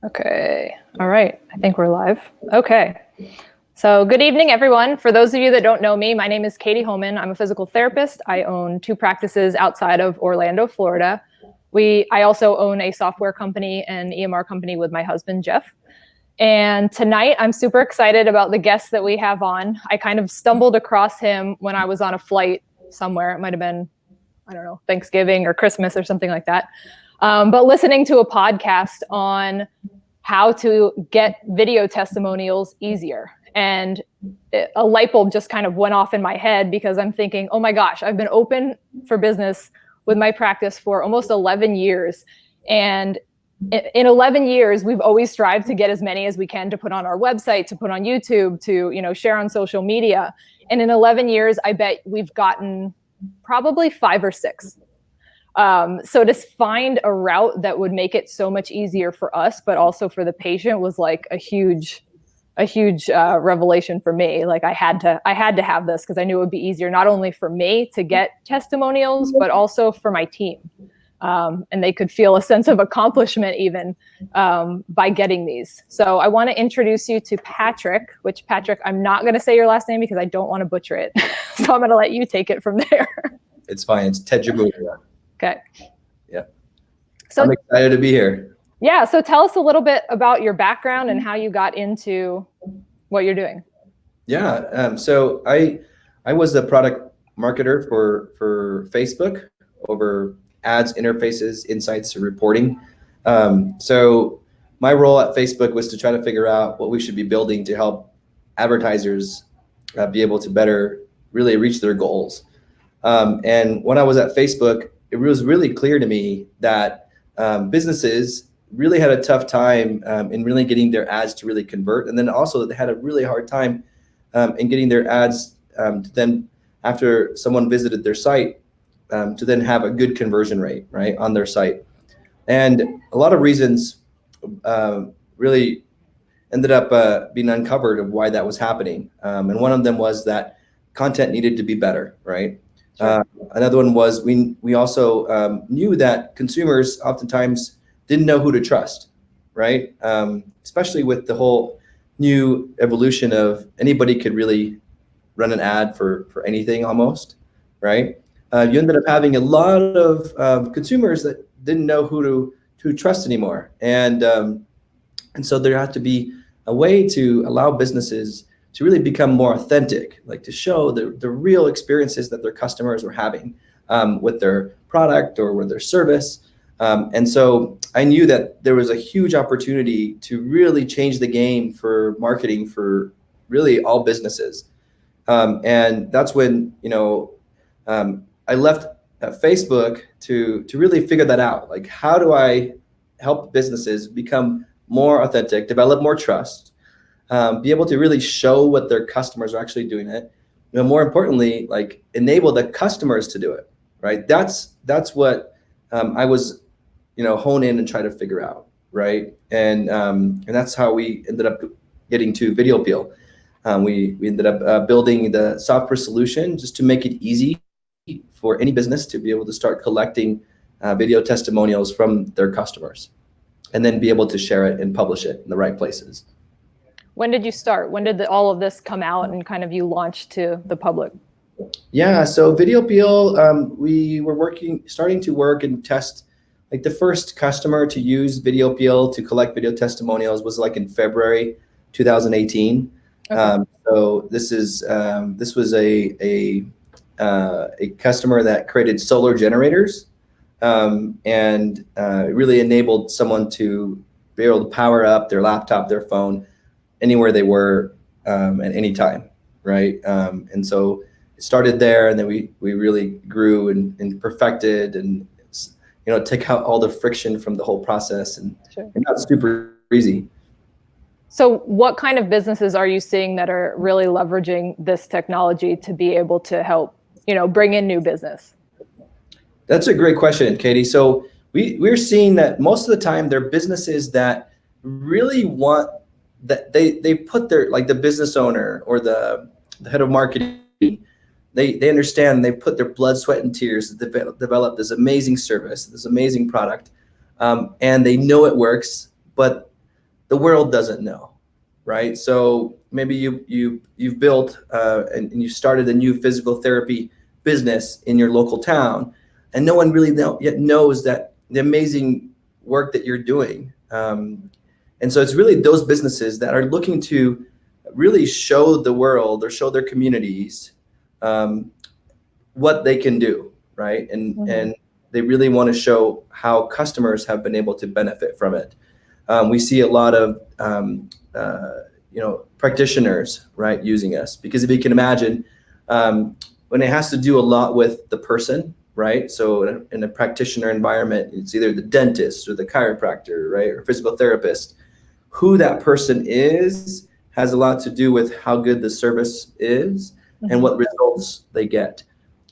Okay. All right. I think we're live. Okay. So good evening, everyone. For those of you that don't know me, my name is Katie Homan. I'm a physical therapist. I own 2 practices outside of Orlando, Florida. I also own a software company and EMR company with my husband, Jeff. And tonight, I'm super excited about the guest that we have on. I kind of stumbled across him when I was on a flight somewhere. It might have been, I don't know, Thanksgiving or Christmas or something like that. But listening to a podcast on how to get video testimonials easier. And a light bulb just kind of went off in my head because I'm thinking, oh my gosh, I've been open for business with my practice for almost 11 years. And in 11 years, we've always strived to get as many as we can to put on our website, to put on YouTube, to share on social media. And in 11 years, I bet we've gotten probably 5 or 6. So to find a route that would make it so much easier for us, but also for the patient was like a huge revelation for me. Like I had to have this because I knew it would be easier, not only for me to get testimonials, but also for my team. And they could feel a sense of accomplishment even by getting these. So I want to introduce you to Patrick, which Patrick, I'm not going to say your last name because I don't want to butcher it. So I'm going to let you take it from there. It's fine. It's Tedjamulia. Okay. Yeah. So I'm excited to be here. Yeah. So tell us a little bit about your background and how you got into what you're doing. Yeah. So I was the product marketer for Facebook over ads, interfaces, insights, and reporting. So my role at Facebook was to try to figure out what we should be building to help advertisers be able to better really reach their goals. And when I was at Facebook, it was really clear to me that businesses really had a tough time in really getting their ads to really convert. And then also they had a really hard time in getting their ads to then, after someone visited their site, to then have a good conversion rate, right, on their site. And a lot of reasons really ended up being uncovered of why that was happening. And one of them was that content needed to be better, right? Sure. Another one was we also knew that consumers oftentimes didn't know who to trust, right? Especially with the whole new evolution of anybody could really run an ad for anything almost, right? You ended up having a lot of consumers that didn't know who to trust anymore, and so there had to be a way to allow businesses to really become more authentic, like to show the real experiences that their customers were having with their product or with their service. And so I knew that there was a huge opportunity to really change the game for marketing for really all businesses. And that's when, I left Facebook to really figure that out. Like, how do I help businesses become more authentic, develop more trust, be able to really show what their customers are actually doing it. More importantly, like enable the customers to do it, right? That's what I was, hone in and try to figure out, right? And that's how we ended up getting to Video Appeal. We ended up building the software solution just to make it easy for any business to be able to start collecting video testimonials from their customers, and then be able to share it and publish it in the right places. When did you start? When did all of this come out and kind of you launched to the public? Yeah, so Video Appeal, we were starting to work and test. Like the first customer to use Video Appeal to collect video testimonials was like in February 2018. Okay. So this was a customer that created solar generators, and really enabled someone to be able to power up their laptop, their phone, anywhere they were at any time, right? And so it started there, and then we really grew and perfected, and take out all the friction from the whole process, and sure. And that's super easy. So what kind of businesses are you seeing that are really leveraging this technology to be able to help, bring in new business? That's a great question, Katie. So we're seeing that most of the time they're businesses that really want that they put their, like the business owner or the head of marketing, they understand, they put their blood, sweat, and tears to develop this amazing service, this amazing product, and they know it works, but the world doesn't know, right? So maybe you've built and you started a new physical therapy business in your local town, and no one really yet knows that the amazing work that you're doing. And so it's really those businesses that are looking to really show the world or show their communities what they can do, right? And they really want to show how customers have been able to benefit from it. We see a lot of practitioners, right, using us, because if you can imagine, when it has to do a lot with the person, right? So in a practitioner environment, it's either the dentist or the chiropractor, right, or physical therapist. Who that person is has a lot to do with how good the service is and what results they get.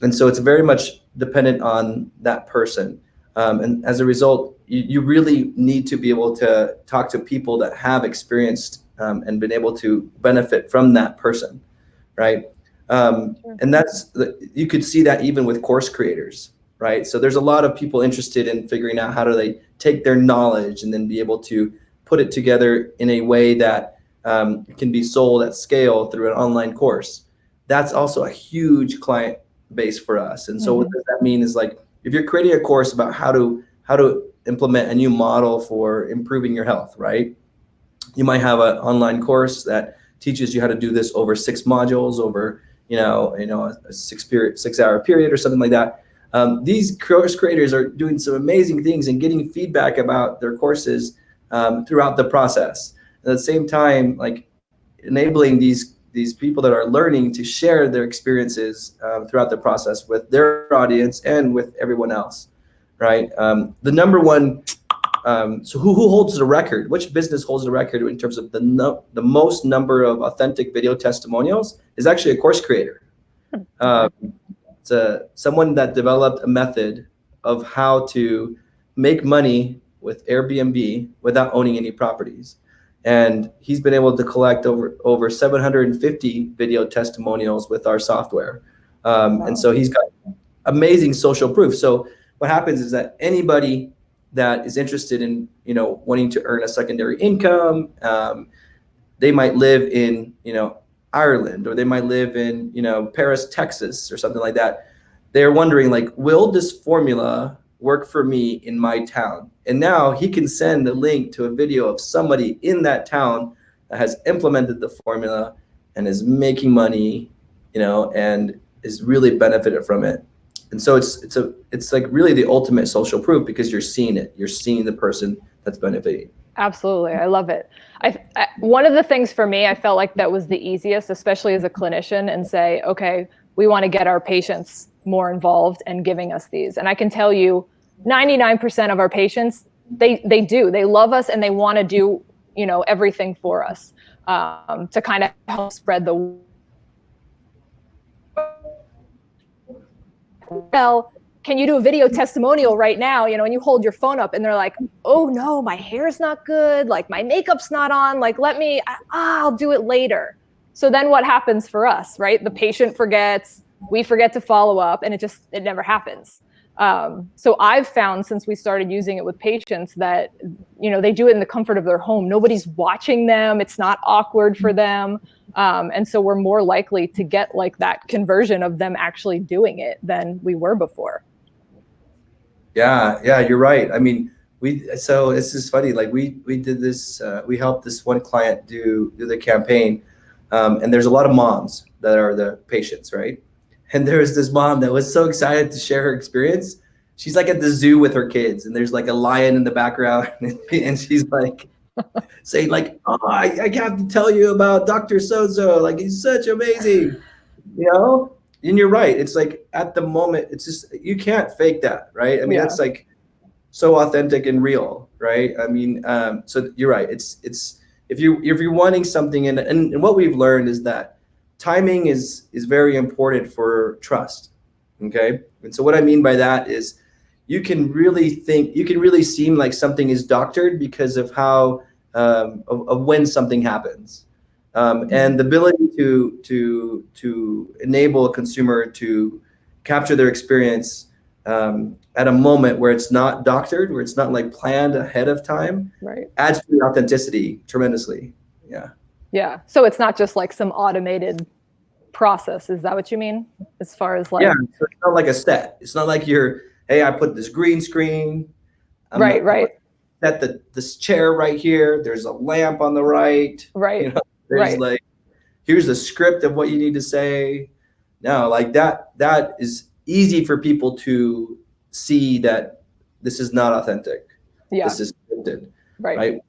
And so it's very much dependent on that person. And as a result, you really need to be able to talk to people that have experienced and been able to benefit from that person, right? And you could see that even with course creators, right? So there's a lot of people interested in figuring out how do they take their knowledge and then be able to put it together in a way that can be sold at scale through an online course. That's also a huge client base for us. And so what does that mean is, like, if you're creating a course about how to implement a new model for improving your health, right? You might have an online course that teaches you how to do this over 6 modules over, a 6-hour period or something like that. These course creators are doing some amazing things and getting feedback about their courses throughout the process. At the same time, like, enabling these people that are learning to share their experiences throughout the process with their audience and with everyone else, right? The number one, so who holds the record? Which business holds the record in terms of the most number of authentic video testimonials is actually a course creator. It's someone that developed a method of how to make money with Airbnb without owning any properties. And he's been able to collect over 750 video testimonials with our software. And so he's got amazing social proof. So what happens is that anybody that is interested in, wanting to earn a secondary income, they might live in, Ireland, or they might live in, Paris, Texas, or something like that. They're wondering, like, will this formula work for me in my town? And now he can send a link to a video of somebody in that town that has implemented the formula and is making money, and is really benefited from it. And so it's like really the ultimate social proof, because you're seeing it. You're seeing the person that's benefiting. Absolutely. I love it. One of the things for me, I felt like that was the easiest, especially as a clinician, and say, okay, we want to get our patients more involved and giving us these. And I can tell you 99% of our patients, they love us, and they want to do, everything for us to kind of help spread the well, can you do a video testimonial right now? And you hold your phone up and they're like, oh no, my hair's not good. Like, my makeup's not on. Like, I'll do it later. So then what happens for us, right? The patient forgets, we forget to follow up, and it never happens. So I've found, since we started using it with patients, that, they do it in the comfort of their home. Nobody's watching them. It's not awkward for them. And so we're more likely to get like that conversion of them actually doing it than we were before. Yeah, you're right. I mean, so this is funny. Like, we did this, we helped this one client do the campaign. And there's a lot of moms that are the patients, right? And there was this mom that was so excited to share her experience. She's like at the zoo with her kids, and there's like a lion in the background, and she's like saying, like, oh, I have to tell you about Dr. So-so. Like, he's such amazing, And you're right. It's like, at the moment, it's just, you can't fake that, right? I mean, that's like so authentic and real, right? I mean, so you're right. It's if you're wanting something, and what we've learned is that timing is very important for trust. Okay. And so what I mean by that is, you can really seem like something is doctored because of how, of when something happens. And the ability to enable a consumer to capture their experience at a moment where it's not doctored, where it's not like planned ahead of time, Right. adds to the authenticity tremendously. Yeah. Yeah. So it's not just like some automated process. Is that what you mean? As far as like, Yeah. So it's not like a set. It's not like hey, I put this green screen. right, right, Set this chair right here. There's a lamp on the right. right, You know, there's right. like, here's a script of what you need to say. No, like that is easy for people to see that this is not authentic. Yeah. This is scripted, Right. right?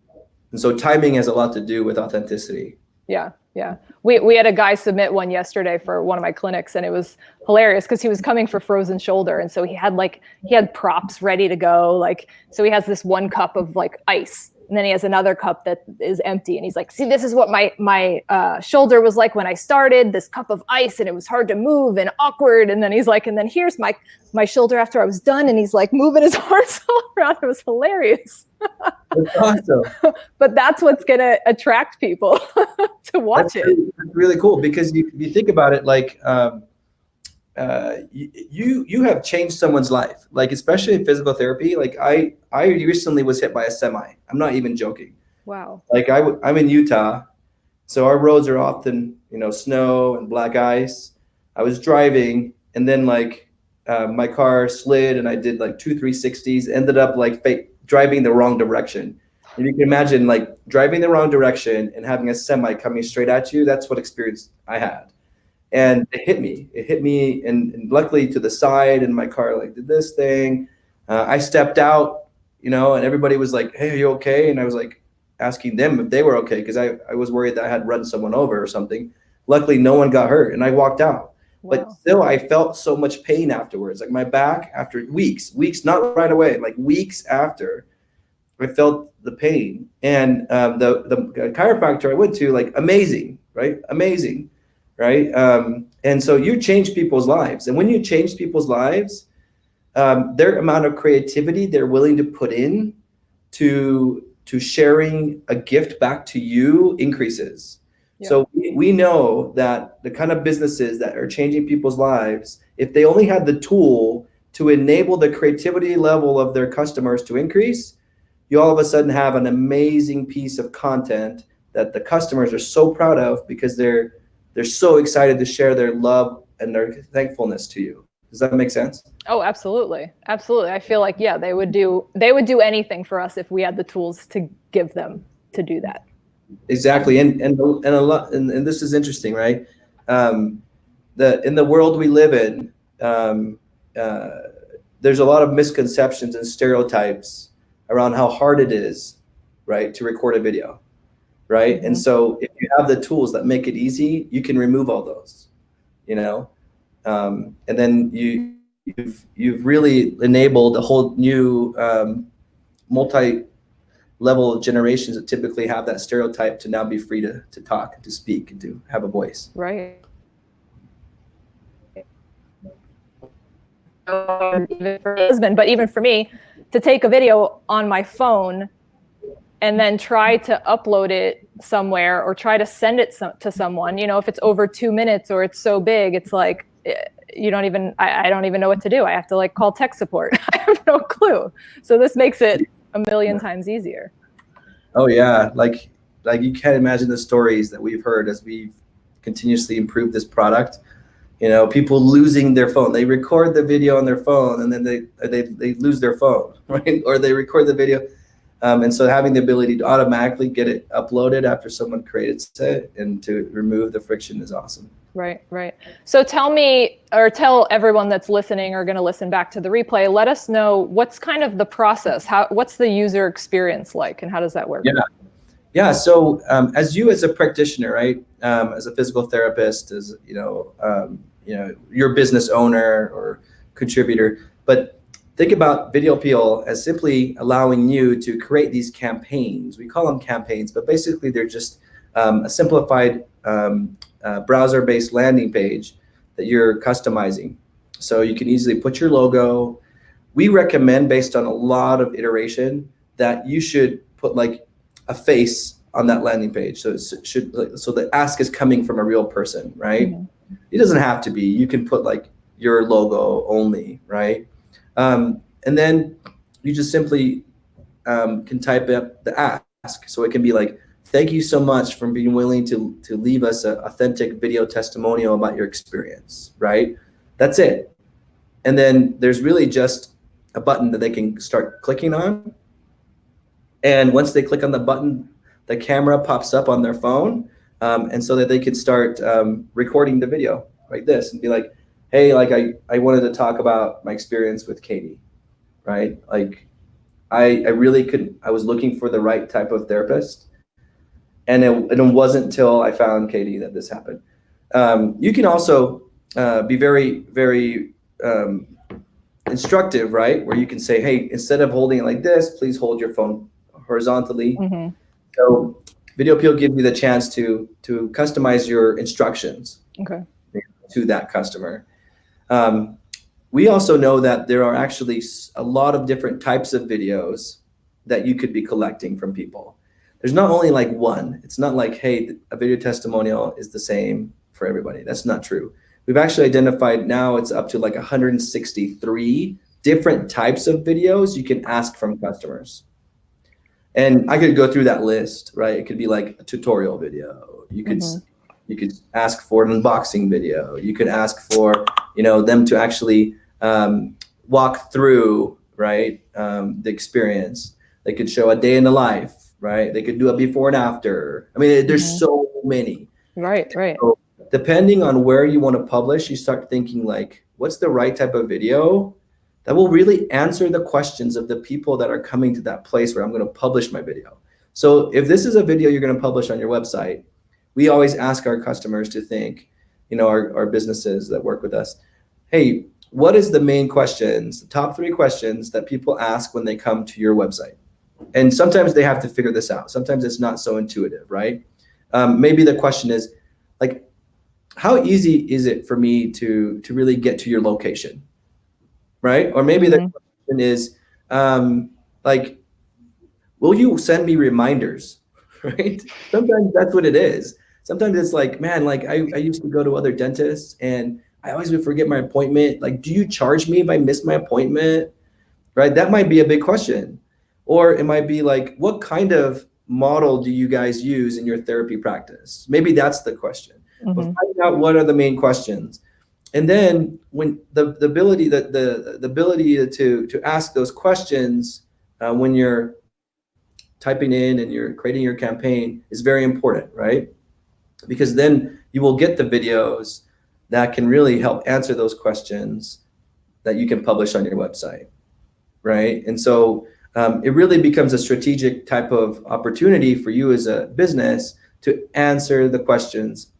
And so timing has a lot to do with authenticity. Yeah. Yeah. We had a guy submit one yesterday for one of my clinics, and it was hilarious because he was coming for frozen shoulder. And so he had props ready to go. Like, so he has this one cup of like ice, and then he has another cup that is empty. And he's like, see, this is what my shoulder was like when I started, this cup of ice, and it was hard to move and awkward. And then he's like, and then here's my shoulder after I was done. And he's like moving his arms all around. It was hilarious. That's awesome. But that's what's going to attract people to watch it. That's really cool, because you think about it, like you have changed someone's life, like especially in physical therapy. Like I recently was hit by a semi. I'm not even joking. Wow. Like I'm in Utah, so our roads are often, snow and black ice. I was driving, and then like my car slid, and I did like 2 360s, ended up like driving the wrong direction. And you can imagine like driving the wrong direction and having a semi coming straight at you. That's what experience I had. And it hit me, and luckily to the side, and my car like did this thing. I stepped out, and everybody was like, hey, are you okay? And I was like asking them if they were okay, because I was worried that I had run someone over or something. Luckily, no one got hurt, and I walked out. Wow. But still, I felt so much pain afterwards. Like my back, after weeks, not right away, like weeks after, I felt the pain. And the chiropractor I went to, like, amazing, right? And so you change people's lives. And when you change people's lives, their amount of creativity they're willing to put in to sharing a gift back to you increases. Yeah. So we know that the kind of businesses that are changing people's lives, if they only had the tool to enable the creativity level of their customers to increase, you all of a sudden have an amazing piece of content that the customers are so proud of, because they're so excited to share their love and their thankfulness to you. Does that make sense? Oh, absolutely. Absolutely. I feel like, yeah, they would do anything for us if we had the tools to give them to do that. Exactly. And a lot, and this is interesting, right? In the world we live in, there's a lot of misconceptions and stereotypes around how hard it is, right, to record a video, right? Mm-hmm. And so if you have the tools that make it easy, you can remove all those, and then you've really enabled a whole new multi-level of generations that typically have that stereotype to now be free to talk and to speak and to have a voice. Right. Even for husband, but even for me, to take a video on my phone and then try to upload it somewhere or try to send it to someone, if it's over 2 minutes or it's so big, it's like, I don't even know what to do. I have to like call tech support. I have no clue. So this makes it a million times easier. Oh yeah. Like you can't imagine the stories that we've heard as we've continuously improved this product. People losing their phone. They record the video on their phone, and then they lose their phone, right? Or they record the video. And so having the ability to automatically get it uploaded after someone creates it and to remove the friction is awesome. Right. So tell me, or tell everyone that's listening or going to listen back to the replay, let us know what's kind of the process. What's the user experience like, and how does that work? Yeah. So as a practitioner, right, as a physical therapist, as your business owner or contributor, but think about Video Appeal as simply allowing you to create these campaigns. We call them campaigns, but basically they're just a simplified browser-based landing page that you're customizing. So you can easily put your logo. We recommend, based on a lot of iteration, that you should put like a face on that landing page. So so the ask is coming from a real person, right? Mm-hmm. It doesn't have to be. You can put like your logo only, right? And then you just simply can type up the ask. So it can be like, thank you so much for being willing to leave us an authentic video testimonial about your experience, right? That's it. And then there's really just a button that they can start clicking on. And once they click on the button, the camera pops up on their phone. And so that they can start recording the video like this and be like, hey, like I wanted to talk about my experience with Katie, right? Like I really couldn't, I was looking for the right type of therapist. And it wasn't until I found Katie that this happened. You can also be very, very instructive, right? Where you can say, hey, instead of holding it like this, please hold your phone horizontally. Mm-hmm. So Video Appeal gives you the chance to customize your instructions to that customer. We also know that there are actually a lot of different types of videos that you could be collecting from people. There's not only like one. It's not like, hey, a video testimonial is the same for everybody. That's not true. We've actually identified now it's up to like 163 different types of videos you can ask from customers. And I could go through that list, right? It could be like a tutorial video. You could you could ask for an unboxing video. You could ask for, you know, them to actually walk through, right, the experience. They could show a day in the life, right? They could do a before and after. I mean, there's so many. Right. So depending on where you want to publish, you start thinking like, what's the right type of video that will really answer the questions of the people that are coming to that place where I'm going to publish my video. So if this is a video you're going to publish on your website, we always ask our customers to think, you know, our businesses that work with us, hey, what is the main questions, the top 3 questions that people ask when they come to your website? And sometimes they have to figure this out. Sometimes it's not so intuitive, right? Maybe the question is like, how easy is it for me to really get to your location, right? Or maybe the question is like, will you send me reminders, right? Sometimes that's what it is. Sometimes it's like, man, like I used to go to other dentists and I always would forget my appointment. Like, do you charge me if I miss my appointment, right? That might be a big question. Or it might be like, what kind of model do you guys use in your therapy practice? Maybe that's the question. But find out what are the main questions. And then when the ability to ask those questions when you're typing in and you're creating your campaign is very important, right? Because then you will get the videos that can really help answer those questions that you can publish on your website, right? And so it really becomes a strategic type of opportunity for you as a business to answer the questions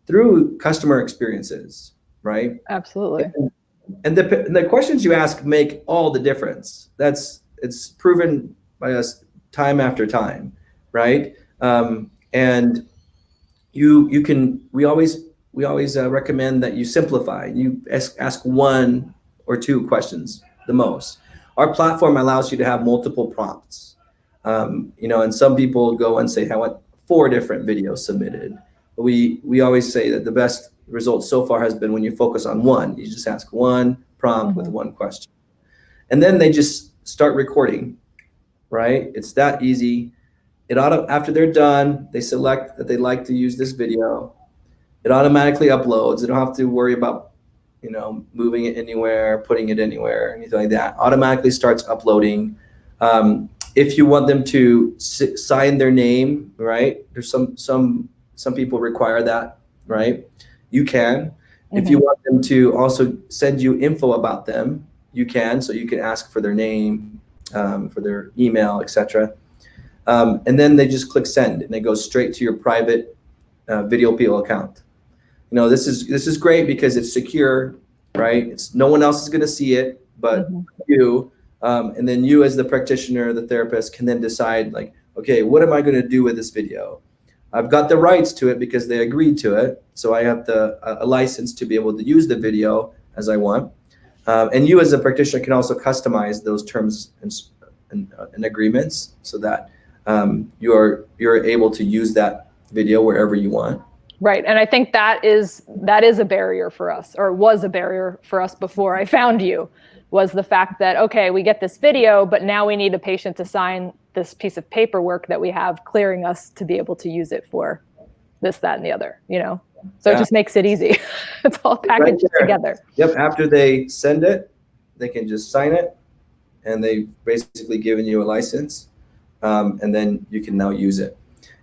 through customer experiences, right? Absolutely. And the questions you ask make all the difference. It's proven by us time after time, right? And we always recommend that you simplify. You ask 1 or 2 questions the most. Our platform allows you to have multiple prompts. You know, and some people go and say, I want 4 different videos submitted. But we always say that the best result so far has been when you focus on 1. You just ask 1 prompt with 1 question. And then they just start recording, right? It's that easy. After they're done, they select that they like to use this video. It automatically uploads. They don't have to worry about, you know, moving it anywhere, putting it anywhere, anything like that. Automatically starts uploading. If you want them to sign their name, right? There's some people require that, right? You can. If you want them to also send you info about them, you can. So you can ask for their name, for their email, etc. And then they just click send, and it goes straight to your private Video Appeal account. You know, this is great because it's secure, right? It's no one else is going to see it but you. And then you, as the practitioner, the therapist, can then decide like, okay, what am I going to do with this video? I've got the rights to it because they agreed to it, so I have a license to be able to use the video as I want. And you, as a practitioner, can also customize those terms and agreements so that you're able to use that video wherever you want. Right. And I think that is a barrier for us, or was a barrier for us before I found you. was the fact that, okay, we get this video, but now we need a patient to sign this piece of paperwork that we have clearing us to be able to use it for this, that, and the other, you know? So it just makes it easy. It's all packaged together. Yep, after they send it, they can just sign it, and they've basically given you a license, and then you can now use it.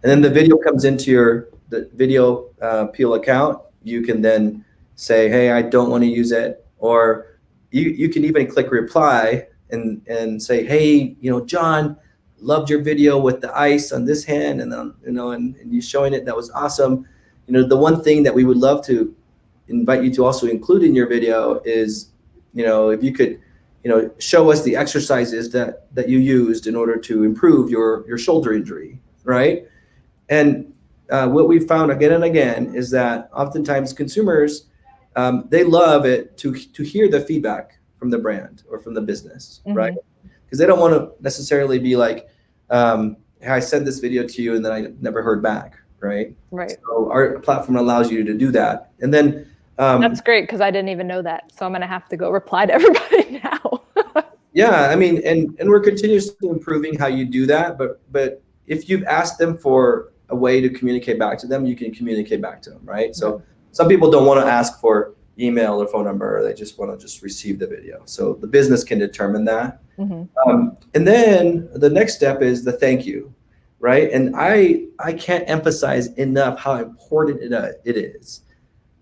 And then the video comes into the video Peel account. You can then say, hey, I don't want to use it, or you can even click reply and say, hey, you know, John, loved your video with the ice on this hand, and then, you know, and you showing it, that was awesome. You know, the one thing that we would love to invite you to also include in your video is, you know, if you could, you know, show us the exercises that you used in order to improve your shoulder injury, right? And what we've found again and again is that oftentimes consumers, they love it to hear the feedback from the brand or from the business, right? Because they don't want to necessarily be like, hey, I sent this video to you and then I never heard back, right? Right. So our platform allows you to do that. And then that's great, because I didn't even know that. So I'm going to have to go reply to everybody now. Yeah, I mean, and we're continuously improving how you do that. But if you've asked them for a way to communicate back to them, you can communicate back to them, right? So some people don't want to ask for email or phone number, or they just want to just receive the video. So the business can determine that. And then the next step is the thank you, right? And I can't emphasize enough how important it is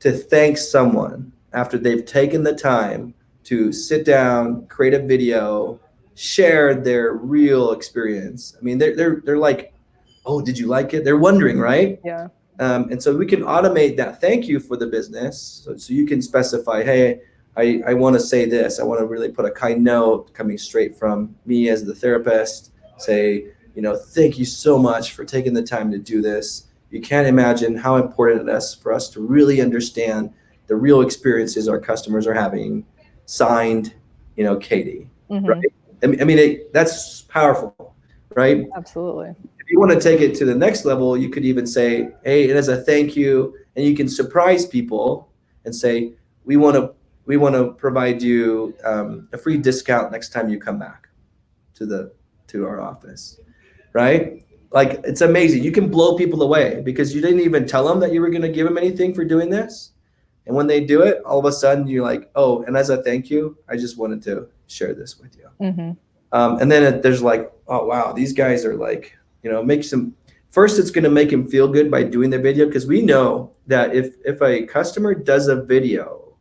to thank someone after they've taken the time to sit down, create a video, share their real experience. I mean, they're like, oh, did you like it? They're wondering, right? Yeah. And so we can automate that thank you for the business. So you can specify, hey, I want to say this. I want to really put a kind note coming straight from me as the therapist. Say, you know, thank you so much for taking the time to do this. You can't imagine how important it is for us to really understand the real experiences our customers are having. Signed, you know, Katie. Right? I mean, that's powerful, right? Absolutely. If you want to take it to the next level, you could even say, hey, it is a thank you, and you can surprise people and say, we want to provide you a free discount next time you come back to our office, right? Like, it's amazing. You can blow people away because you didn't even tell them that you were going to give them anything for doing this. And when they do it, all of a sudden you're like, oh, and as a thank you, I just wanted to share this with you. And then there's like, oh, wow, these guys are like, you know, first it's going to make them feel good by doing the video, because we know that if a customer does a video,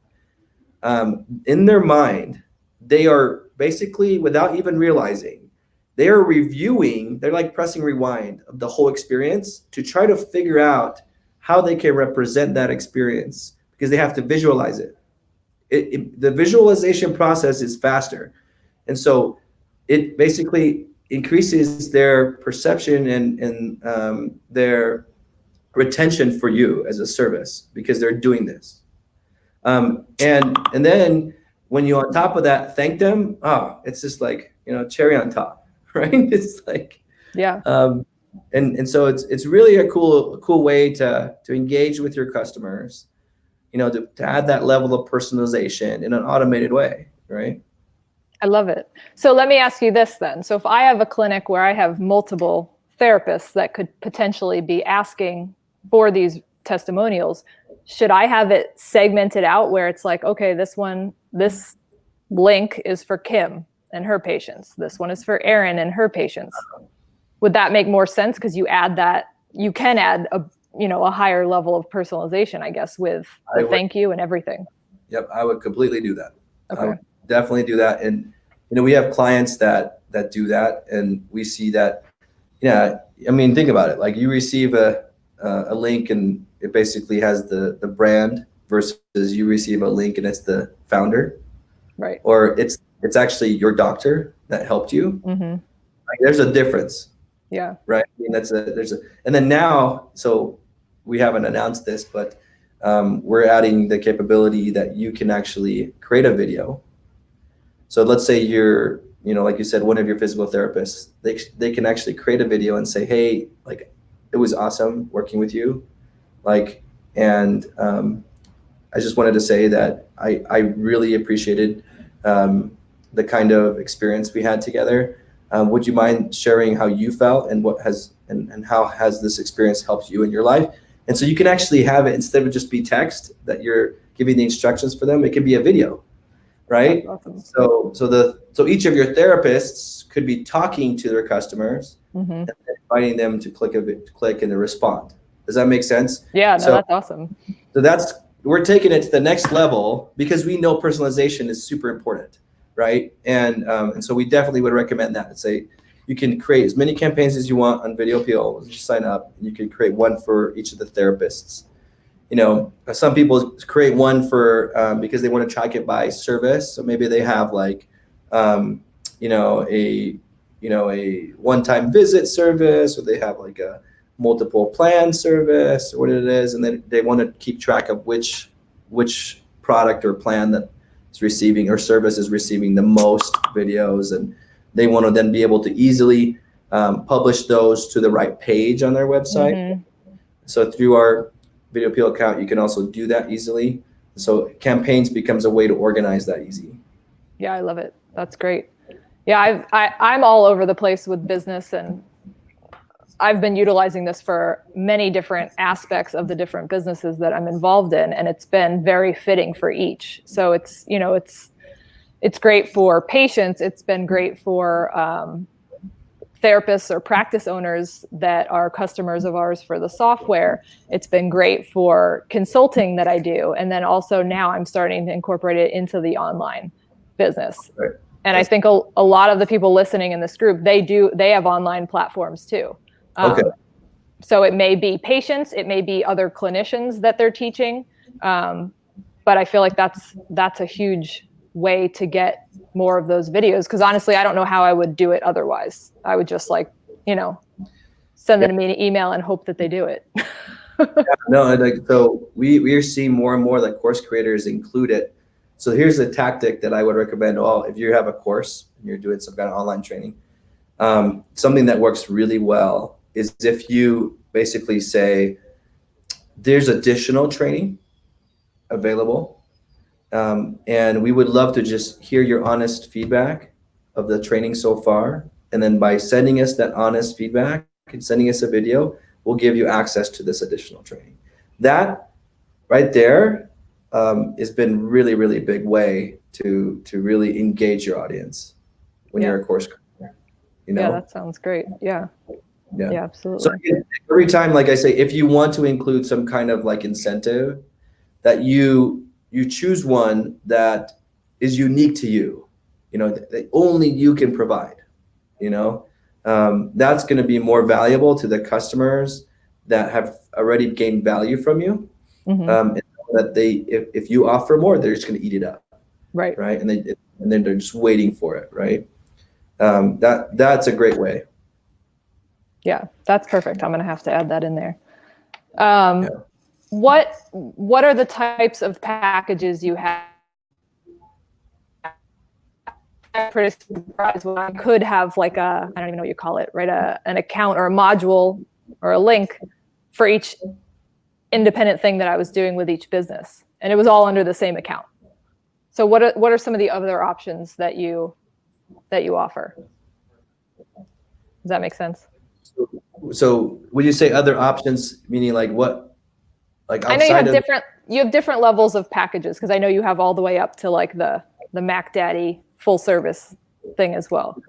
in their mind, they are basically, without even realizing, they are reviewing, they're like pressing rewind of the whole experience to try to figure out how they can represent that experience, because they have to visualize it. The visualization process is faster. And so it basically increases their perception and their retention for you as a service, because they're doing this. And then when you on top of that thank them, it's just like, you know, cherry on top. Right? It's like, yeah. And so it's really a cool way to engage with your customers, you know, to add that level of personalization in an automated way, right? I love it. So let me ask you this then. So if I have a clinic where I have multiple therapists that could potentially be asking for these testimonials, should I have it segmented out where it's like, okay, this link is for Kim and her patients. This one is for Erin and her patients. Would that make more sense? Because you can add a higher level of personalization, I guess, with the thank you and everything. Yep, I would completely do that. Okay. I would definitely do that. And you know, we have clients that do that, and we see that. Yeah, I mean, think about it. Like, you receive a link and it basically has the brand, versus you receive a link and it's the founder, right? Or it's actually your doctor that helped you. Like, there's a difference. Yeah. Right. I mean, and then now, so we haven't announced this, but we're adding the capability that you can actually create a video. So let's say you're, you know, like you said, one of your physical therapists, they can actually create a video and say, hey, like, it was awesome working with you. Like, and I just wanted to say that I really appreciated the kind of experience we had together. Would you mind sharing how you felt and and how has this experience helped you in your life? And so you can actually have it, instead of just be text that you're giving the instructions for them, it can be a video, right? Awesome. So each of your therapists could be talking to their customers and inviting them to click and to respond. Does that make sense? Yeah, no, that's awesome. So we're taking it to the next level because we know personalization is super important, right? And so we definitely would recommend that. Say you can create as many campaigns as you want on Video Appeal. Just sign up. You can create one for each of the therapists. You know, some people create one for because they want to track it by service. So maybe they have like, a one-time visit service, or they have like a multiple plan service, or what it is, and then they want to keep track of which product or plan that is receiving or service is receiving the most videos, and they want to then be able to easily publish those to the right page on their website. So through our Video Appeal account, you can also do that easily. So campaigns becomes a way to organize that easy. Yeah, I love it. That's great. Yeah, I'm all over the place with business, and I've been utilizing this for many different aspects of the different businesses that I'm involved in, and it's been very fitting for each. So it's great for patients. It's been great for therapists or practice owners that are customers of ours for the software. It's been great for consulting that I do. And then also now I'm starting to incorporate it into the online business. Right. And I think a lot of the people listening in this group, they have online platforms too. Okay. So it may be patients, it may be other clinicians that they're teaching. But I feel like that's a huge way to get more of those videos. Because honestly, I don't know how I would do it otherwise. I would just send them an email and hope that they do it. So we are seeing more and more that course creators include it. So here's a tactic that I would recommend if you have a course and you're doing some kind of online training. Something that works really well is if you basically say, there's additional training available. And we would love to just hear your honest feedback of the training so far. And then by sending us that honest feedback and sending us a video, we'll give you access to this additional training. That right there has been really, really big way to really engage your audience when you're a course creator. Yeah, that sounds great. Yeah, absolutely. So every time, like I say, if you want to include some kind of like incentive, that you choose one that is unique to you, that only you can provide, that's going to be more valuable to the customers that have already gained value from you. And that if you offer more, they're just going to eat it up. Right. And then they're just waiting for it. Right. That's a great way. Yeah, that's perfect. I'm going to have to add that in there. What are the types of packages you have? I'm pretty surprised when I could have like I don't even know what you call it, right? An account or a module or a link for each independent thing that I was doing with each business. And it was all under the same account. So what are some of the other options that you offer? Does that make sense? So when you say other options, meaning like what? Like outside I know you have different levels of packages, because I know you have all the way up to like the Mac Daddy full service thing as well.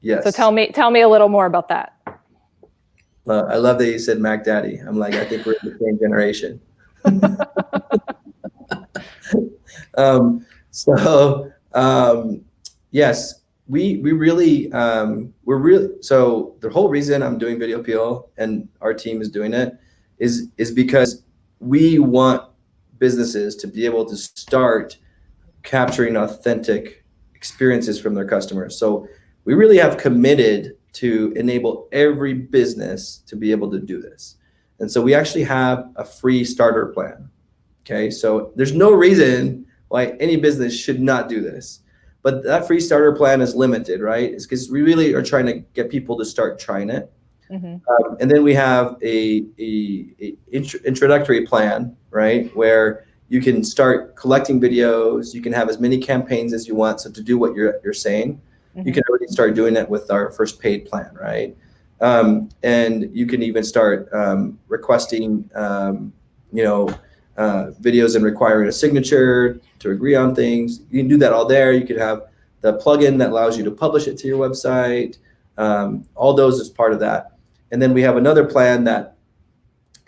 Yes. So tell me a little more about that. I love that you said Mac Daddy. I'm like, I think we're the same generation. Yes, we're really, so the whole reason I'm doing Video Appeal and our team is doing it is because we want businesses to be able to start capturing authentic experiences from their customers. So we really have committed to enable every business to be able to do this. And so we actually have a free starter plan. Okay, so there's no reason why any business should not do this. But that free starter plan is limited, right? It's because we really are trying to get people to start trying it. And then we have a introductory plan, right, where you can start collecting videos. You can have as many campaigns as you want. So to do what you're saying, you can already start doing it with our first paid plan, right? And you can even start requesting, videos and requiring a signature to agree on things. You can do that all there. You could have the plugin that allows you to publish it to your website. All those is part of that. And then we have another plan that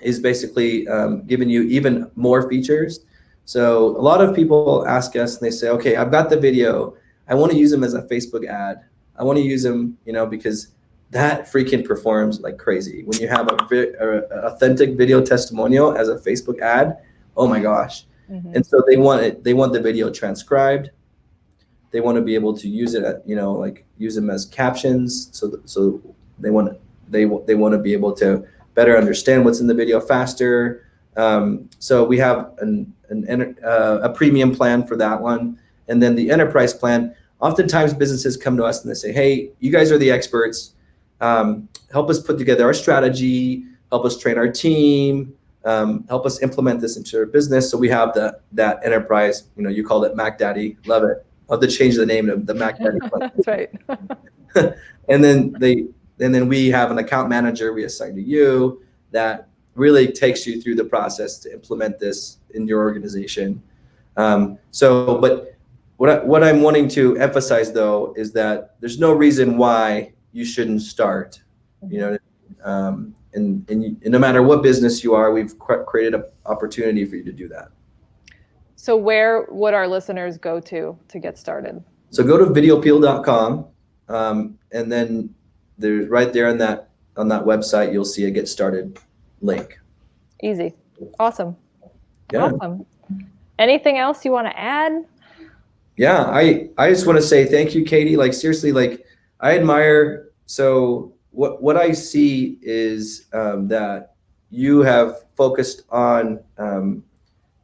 is basically giving you even more features. So a lot of people ask us and they say, okay, I've got the video. I want to use them as a Facebook ad. I want to use them, because that freaking performs like crazy. When you have a authentic video testimonial as a Facebook ad, oh my gosh. And so they want the video transcribed. They want to be able to use it at, use them as captions. So they want to be able to better understand what's in the video faster. So we have a premium plan for that one. And then the enterprise plan, oftentimes businesses come to us and they say, hey, you guys are the experts. Help us put together our strategy, help us train our team, help us implement this into our business. So we have that enterprise, you called it Mac Daddy, love it. I'll have to change the name of the Mac Daddy plan. That's right. And then we have an account manager we assign to you that really takes you through the process to implement this in your organization. But what I'm wanting to emphasize though is that there's no reason why you shouldn't start. And no matter what business you are, we've created an opportunity for you to do that. So where would our listeners go to get started? So go to videopeel.com, and then there's right there on that website, you'll see a get started link. Easy. Awesome. Yeah. Awesome. Anything else you want to add? Yeah, I just want to say thank you, Katie. Like seriously, like I admire. So what I see is that you have focused on.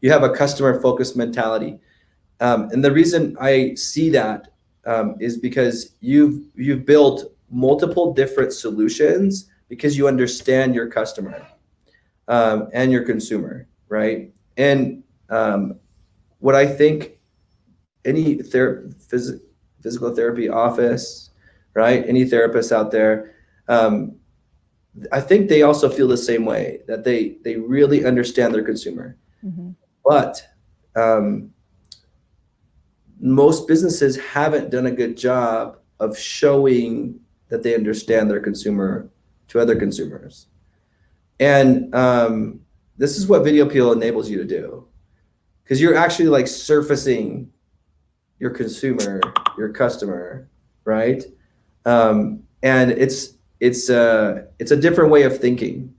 You have a customer focused mentality, and the reason I see that is because you've built multiple different solutions because you understand your customer and your consumer, right? And what I think any physical therapy office, right? Any therapists out there, I think they also feel the same way, that they really understand their consumer. But most businesses haven't done a good job of showing that they understand their consumer to other consumers. And this is what Video Peel enables you to do, because you're actually like surfacing your consumer, your customer, right? And it's a different way of thinking.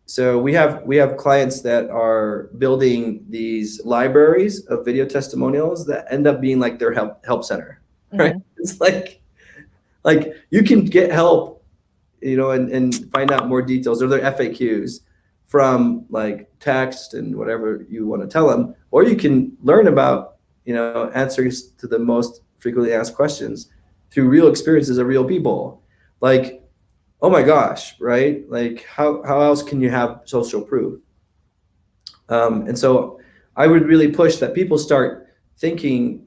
So we have clients that are building these libraries of video testimonials that end up being like their help center, right? It's like you can get help, and find out more details, or their FAQs from like text and whatever you want to tell them, or you can learn about, answers to the most frequently asked questions through real experiences of real people. Like, oh my gosh, right? Like how else can you have social proof? And so I would really push that people start thinking,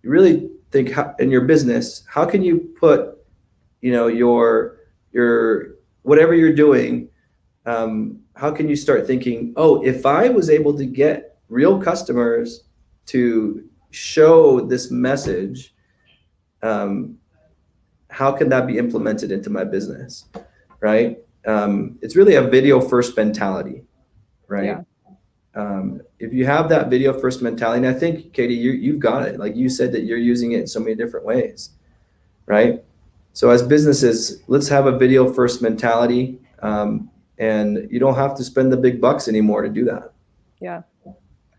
really think in your business, how can you put, your whatever you're doing, how can you start thinking, oh, if I was able to get real customers to show this message, how can that be implemented into my business, right? It's really a video first mentality, right? Yeah. If you have that video first mentality, and I think, Katie, you've got it. Like you said that you're using it in so many different ways, right? So as businesses, let's have a video first mentality, and you don't have to spend the big bucks anymore to do that. Yeah.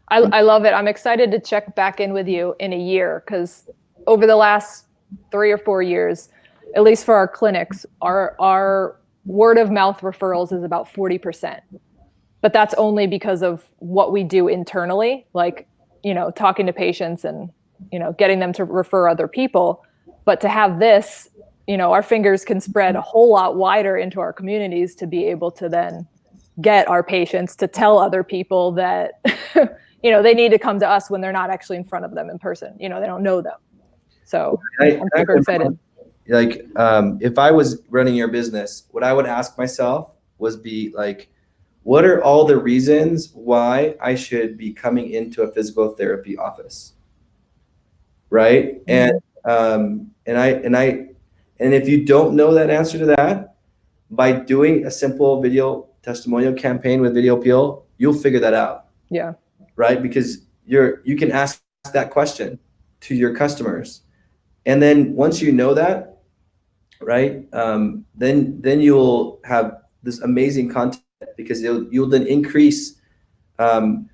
I love it. I'm excited to check back in with you in a year, because over the last 3 or 4 years, at least for our clinics, our word of mouth referrals is about 40%. But that's only because of what we do internally, like, talking to patients and, getting them to refer other people. But to have this, our fingers can spread a whole lot wider into our communities to be able to then, get our patients to tell other people that, you know, they need to come to us when they're not actually in front of them in person. You know, they don't know them. So I'm super excited. Like, if I was running your business, what I would ask myself was be like, what are all the reasons why I should be coming into a physical therapy office? Right. And if you don't know that answer to that, by doing a simple video testimonial campaign with Video Appeal, you'll figure that out. Yeah. Right. Because you can ask that question to your customers. And then once you know that, right, then you'll have this amazing content, because you'll then increase the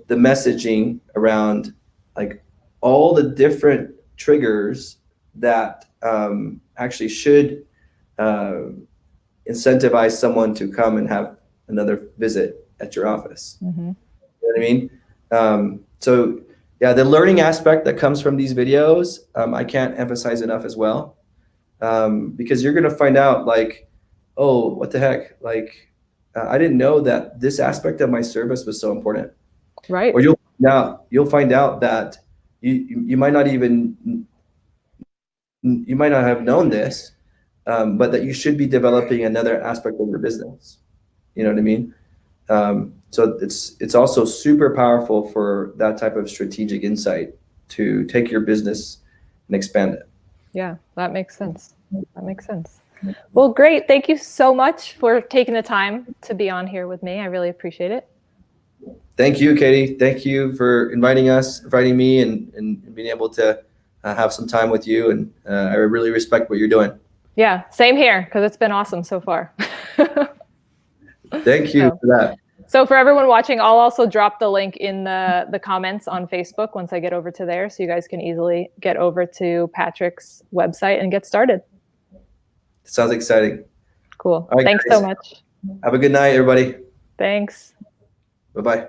messaging around like all the different triggers that actually should incentivize someone to come and have another visit at your office. You know what I mean? So yeah, the learning aspect that comes from these videos, I can't emphasize enough as well, because you're going to find out like, oh, what the heck? Like, I didn't know that this aspect of my service was so important. Right. Or you'll find out that you might not have known this, but that you should be developing another aspect of your business. You know what I mean? So it's also super powerful for that type of strategic insight to take your business and expand it. Yeah, that makes sense. That makes sense. Well, great. Thank you so much for taking the time to be on here with me. I really appreciate it. Thank you, Katie. Thank you for inviting me and being able to have some time with you. And I really respect what you're doing. Yeah, same here, because it's been awesome so far. Thank you for that. So for everyone watching, I'll also drop the link in the comments on Facebook once I get over to there, so you guys can easily get over to Patrick's website and get started. Sounds exciting. Cool. All right, thanks guys. So much. Have a good night, everybody. Thanks. Bye-bye.